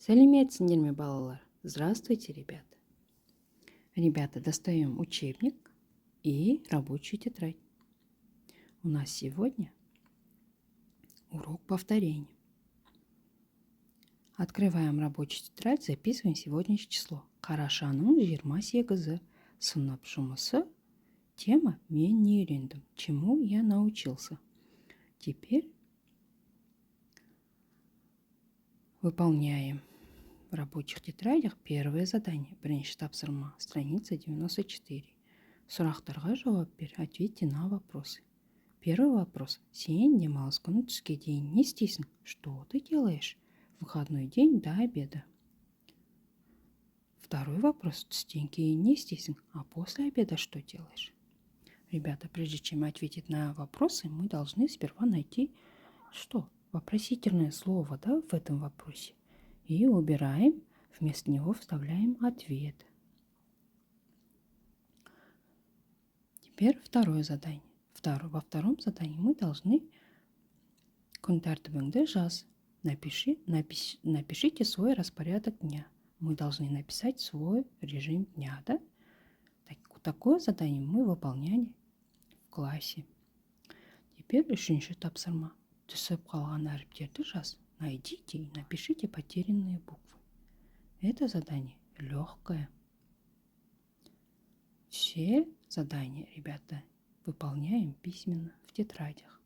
Сәлеметсіңдер ме, балалар? Здравствуйте, ребята. Ребята, достаем учебник и рабочую тетрадь. У нас сегодня урок повторения. Открываем рабочую тетрадь, записываем сегодняшнее число. Қарашаның 28-і. Сынып жұмысы. Тема «Мен не үйрендім», чему я научился. Теперь выполняем в рабочих тетрадях первое задание. Бірінші тапсырма, страница 94. Сұрақтарға жауап бер, ответьте на вопросы. Первый вопрос. Сен демалыс күні түске дейін не істейсің? Что ты делаешь в выходной день до обеда? Второй вопрос. Түстен кейін не істейсің? А после обеда что делаешь? Ребята, прежде чем ответить на вопросы, мы должны сперва найти что? Вопросительное слово, да, в этом вопросе. И убираем, вместо него вставляем ответ. Теперь второе задание. Во втором задании мы должны күн тәртібіңді жаз. Напишите свой распорядок дня. Мы должны написать свой режим дня, да? Такое задание мы выполняли в классе. Теперь үшінші тапсырма. Түсіп қалған әріптерді жаз. Найдите и напишите потерянные буквы. Это задание легкое. Все задания, ребята, выполняем письменно в тетрадях.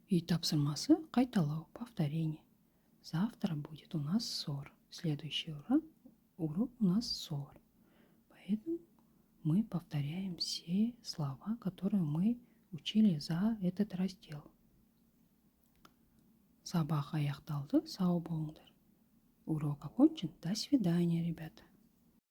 И тапсырмасы қайталау, повторение. Завтра будет у нас ссор. Следующий урок у нас ссор. Поэтому мы повторяем все слова, которые мы учили за этот раздел. Сабақ аяқталды, сау болыңдар. Урок окончен. До свидания, ребята.